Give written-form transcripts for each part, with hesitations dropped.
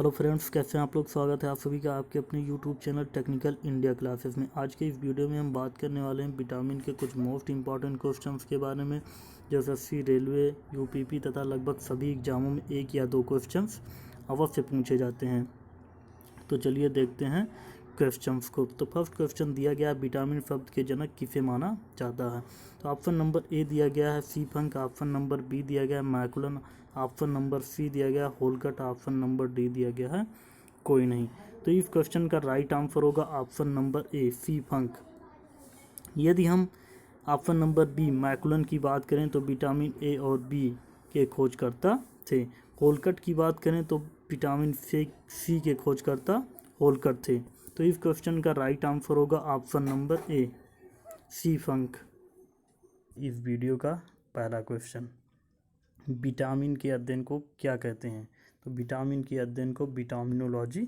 Hello friends, कैसे हैं आप लोग। स्वागत है आप सभी का आपके अपने YouTube channel technical India classes में। आज के इस वीडियो में हम बात करने वाले हैं विटामिन के कुछ मोस्ट इंपॉर्टेंट क्वेश्चंस के बारे में, जो एसएससी, रेलवे, यूपीपी तथा लगभग सभी एग्जामों में एक या दो क्वेश्चंस अवश्य पूछे जाते हैं। तो चलिए देखते हैं क्वेश्चंस को। तो फर्स्ट क्वेश्चन दिया गया, विटामिन शब्द के जनक किसे माना जाता है। तो ऑप्शन नंबर ए दिया गया है सी फंक, ऑप्शन नंबर बी दिया गया है मैकुलन, ऑप्शन नंबर सी दिया गया है होलकट, ऑप्शन नंबर डी दिया गया है कोई नहीं। तो इस क्वेश्चन का राइट आंसर होगा ऑप्शन नंबर ए सी फंक। यदि हम ऑप्शन नंबर बी मैकुलन की बात करें तो विटामिन ए और बी के खोजकर्ता थे। होलकट की बात करें तो विटामिन सी के खोजकर्ता होलकट थे। तो इस क्वेश्चन का राइट आंसर होगा ऑप्शन नंबर ए सी फंक। इस वीडियो का पहला क्वेश्चन, विटामिन के अध्ययन को क्या कहते हैं। तो विटामिन के अध्ययन को विटामिनोलॉजी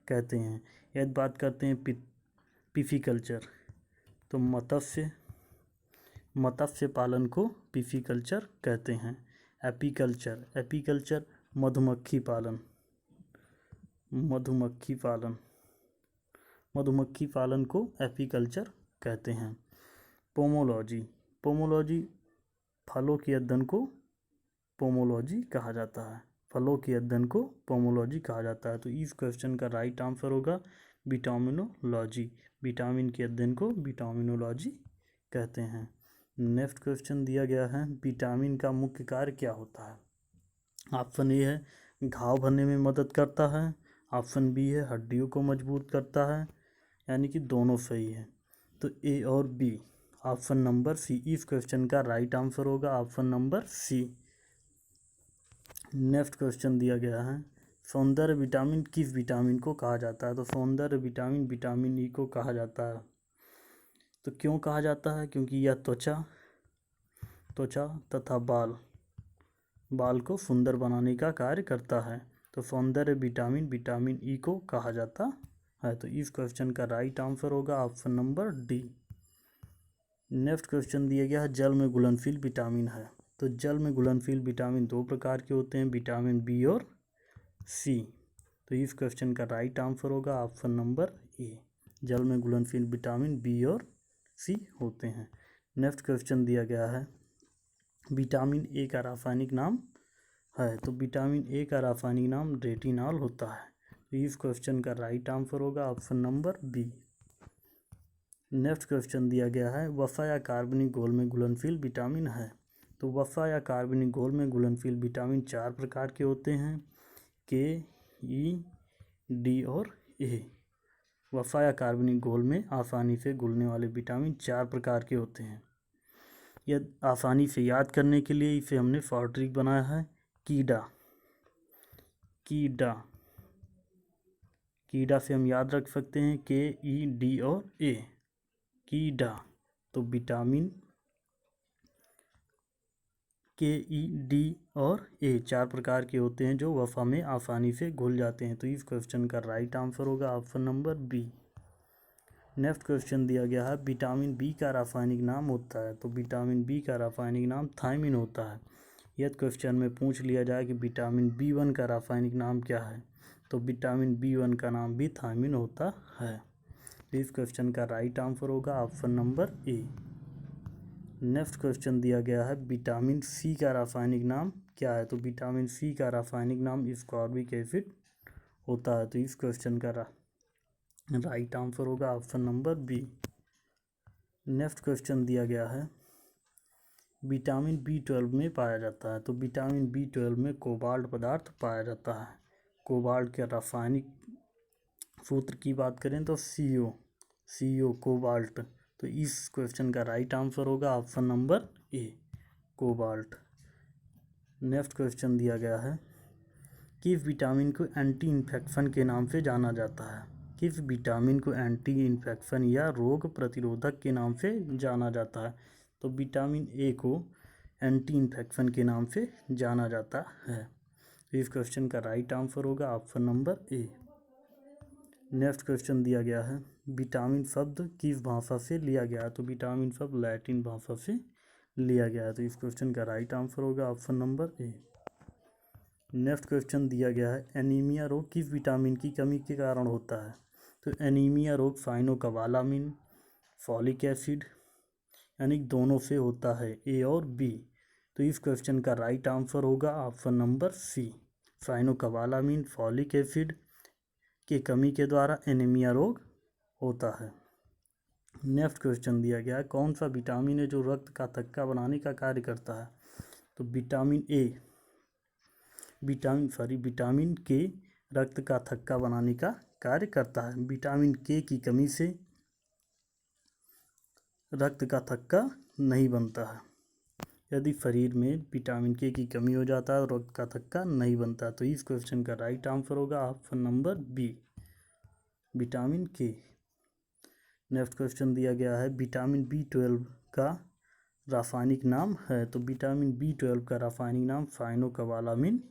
कहते हैं। यदि बात करते हैं पिफिकल्चर, तो मत्स्य पालन को पिफिकल्चर कहते हैं। एपीकल्चर मधुमक्खी पालन को एपीकल्चर कहते हैं। पोमोलॉजी फलों के अध्ययन को पोमोलॉजी कहा जाता है। तो इस क्वेश्चन का राइट आंसर होगा विटामिनोलॉजी। विटामिन के अध्ययन को विटामिनोलॉजी कहते हैं। नेक्स्ट क्वेश्चन दिया गया है, विटामिन का मुख्य कार्य क्या होता है। ऑप्शन ए है घाव भरने में मदद करता है, ऑप्शन बी है हड्डियों को मजबूत करता है, यानी कि दोनों सही है। तो ए और बी, ऑप्शन नंबर सी इस क्वेश्चन का राइट आंसर होगा, option number C. Next question दिया गया है, सौंदर्य विटामिन किस विटामिन को कहा जाता है। तो सौंदर्य विटामिन विटामिन ई को कहा जाता है। तो क्यों कहा जाता है, क्योंकि यह त्वचा तथा बाल को सुंदर बनाने का कार्य करता है। तो सौंदर्य विटामिन विटामिन ई को कहा जाता है। तो इस क्वेश्चन का राइट आंसर होगा option number D. Next question दिया गया है, जल में घुलनशील विटामिन है। तो जल में घुलनशील विटामिन दो प्रकार के होते हैं, विटामिन बी और सी। तो इस क्वेश्चन का राइट आंसर होगा ऑप्शन नंबर ए। जल में घुलनशील विटामिन बी और सी होते हैं। नेक्स्ट क्वेश्चन दिया गया है, विटामिन ए का रासायनिक नाम है। तो विटामिन ए का रासायनिक नाम रेटिनॉल होता है। तो इस क्वेश्चन का राइट आंसर होगा option number B. Next question दिया गया है, वसा या कार्बनिक घोल में घुलनशील विटामिन है। तो वसा या कार्बनिक घोल में घुलनशील विटामिन चार प्रकार के होते हैं, के, ई, डी और ए। वसा या कार्बनिक घोल में आसानी से घुलने वाले विटामिन चार प्रकार के होते हैं। यह आसानी से याद करने के लिए इसे हमने शॉर्ट ट्रिक बनाया है, कीडा से हम याद रख सकते हैं के, ई, डी और ए। कीडा। तो विटामिन के, ई, डी और ए चार प्रकार के होते हैं जो वसा में आसानी से घुल जाते हैं। तो इस क्वेश्चन का राइट आंसर होगा option number B. Next question दिया गया है, विटामिन बी का रासायनिक नाम होता है। तो विटामिन बी का रासायनिक नाम थायमिन होता है। यदि क्वेश्चन में पूछ लिया जाए कि विटामिन बी1 का रासायनिक नाम क्या है, तो विटामिन बी1 का नाम भी थायमिन होता है। तो इस क्वेश्चन का राइट आंसर होगा ऑप्शन नंबर ए। नेक्स्ट क्वेश्चन दिया गया है, विटामिन सी का रासायनिक नाम क्या है। तो विटामिन सी का रासायनिक नाम स्कॉर्बिक एसिड होता है। तो इस क्वेश्चन का राइट आंसर होगा option number B. Next question दिया गया है, विटामिन बी12 में पाया जाता है। तो विटामिन बी12 में कोबाल्ट पदार्थ पाया जाता है। कोबाल्ट के रासायनिक सूत्र की बात करें तो CO कोबाल्ट। तो इस क्वेश्चन का राइट आंसर होगा ऑप्शन नंबर ए कोबाल्ट। नेक्स्ट क्वेश्चन दिया गया है, किस विटामिन को एंटी इन्फेक्शन के नाम से जाना जाता है। किस विटामिन को एंटी इन्फेक्शन या रोग प्रतिरोधक के नाम से जाना जाता है। तो विटामिन ए को एंटी इन्फेक्शन के नाम से जाना जाता है। इस क्वेश्चन का राइट आंसर होगा ऑप्शन नंबर ए। नेक्स्ट क्वेश्चन दिया गया है, विटामिन शब्द किस भाषा से लिया गया है। तो विटामिन शब्द लैटिन भाषा से लिया गया है। तो इस क्वेश्चन का राइट आंसर होगा ऑप्शन नंबर ए। नेक्स्ट क्वेश्चन दिया गया है एनीमिया रोग किस विटामिन की कमी के कारण होता है। तो एनीमिया रोग साइनोकोबालामिन, फॉलिक एसिड यानी दोनों से होता है, ए और बी। तो इस क्वेश्चन का राइट आंसर होगा option number C, cyanocobalamin, folic acid के कमी के द्वारा एनीमिया रोग होता है। नेक्स्ट क्वेश्चन दिया गया है कौन सा विटामिन है जो रक्त का थक्का बनाने का कार्य करता है। तो विटामिन ए, विटामिन के रक्त का थक्का बनाने का कार्य करता है। विटामिन के की कमी से रक्त का थक्का नहीं बनता है। यदि शरीर में विटामिन के की कमी हो जाता है तो रक्त का थक्का नहीं बनता। तो इस क्वेश्चन का राइट आंसर होगा ऑप्शन नंबर बी, विटामिन के। नेक्स्ट क्वेश्चन दिया गया है विटामिन B12 का रासायनिक नाम है। तो विटामिन B12 का रासायनिक नाम साइनोकोबालामिन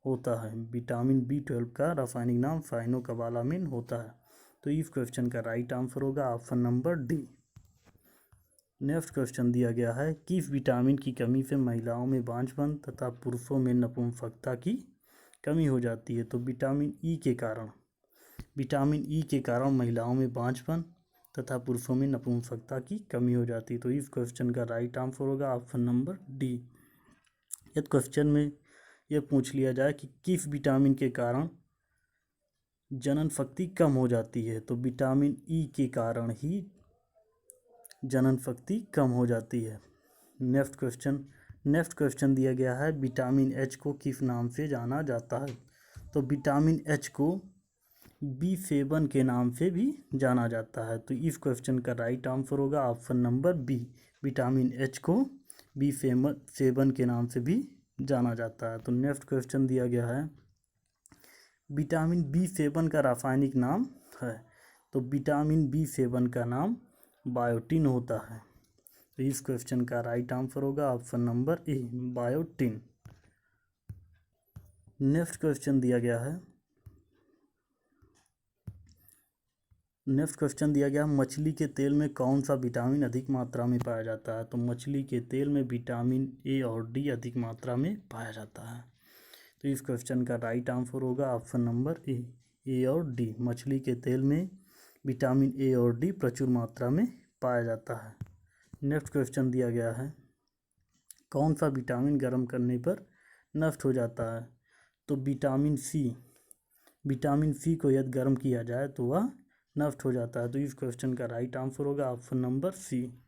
होता है। विटामिन B12 का रासायनिक नाम साइनोकोबालामिन होता है। तो इस क्वेश्चन का राइट आंसर होगा option number D. Next question दिया गया है किस विटामिन की कमी से महिलाओं में बांझपन तथा पुरुषों में नपुंसकता की कमी हो जाती है। तो विटामिन ई के कारण महिलाओं में बांझपन तथा पुरुषों में नपुंसकता की कमी हो जाती है। तो इस क्वेश्चन का राइट आंसर होगा ऑप्शन नंबर डी। यदि क्वेश्चन में यह पूछ लिया जाए कि किस विटामिन के कारण जनन शक्ति कम हो जाती है, तो विटामिन ई के कारण ही जनन शक्ति कम हो जाती है। नेक्स्ट क्वेश्चन दिया गया है विटामिन एच को किस नाम से जाना जाता है। तो विटामिन एच को B7 के नाम से भी जाना जाता है। तो इस क्वेश्चन का राइट आंसर होगा option number B, vitamin H को B7 के नाम से भी जाना जाता है। तो नेक्स्ट क्वेश्चन दिया गया है विटामिन B7 का रासायनिक नाम है। तो विटामिन B7 का नाम बायोटिन होता है। तो इस क्वेश्चन का राइट आंसर होगा ऑप्शन नंबर ए, बायोटिन। नेक्स्ट क्वेश्चन दिया गया मछली के तेल में कौन सा विटामिन अधिक मात्रा में पाया जाता है। तो मछली के तेल में विटामिन ए और डी अधिक मात्रा में पाया जाता है। तो इस क्वेश्चन का राइट आंसर होगा ऑप्शन नंबर ए और डी। मछली के तेल में विटामिन ए और डी प्रचुर मात्रा में पाया जाता है। नेक्स्ट क्वेश्चन दिया गया है कौन सा विटामिन गर्म करने पर नष्ट हो जाता है। तो विटामिन सी को यदि गर्म किया जाए तो वह नष्ट हो जाता है। तो इस क्वेश्चन का राइट आंसर होगा option number C.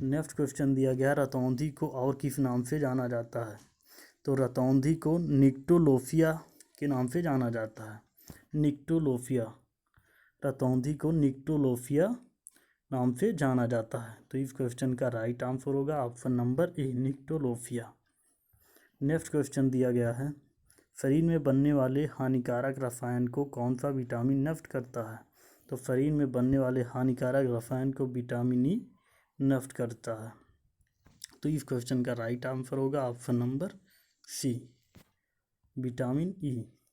Next question दिया गया रतौंधी को और किस नाम से जाना जाता है। तो रतौंधी को निक्टोलोफिया के नाम से जाना जाता है। रतौंधी को निक्टोलोफिया नाम से जाना जाता है। तो इस क्वेश्चन का राइट आंसर होगा ऑप्शन नंबर ए, निक्टोलोफिया। नेक्स्ट क्वेश्चन दिया गया है शरीर में बनने वाले हानिकारक रसायन को कौन सा विटामिन नष्ट करता है। तो शरीर में बनने वाले हानिकारक रसायन को विटामिन ई नष्ट करता है। तो इस क्वेश्चन का राइट आंसर होगा ऑप्शन नंबर सी, विटामिन ई।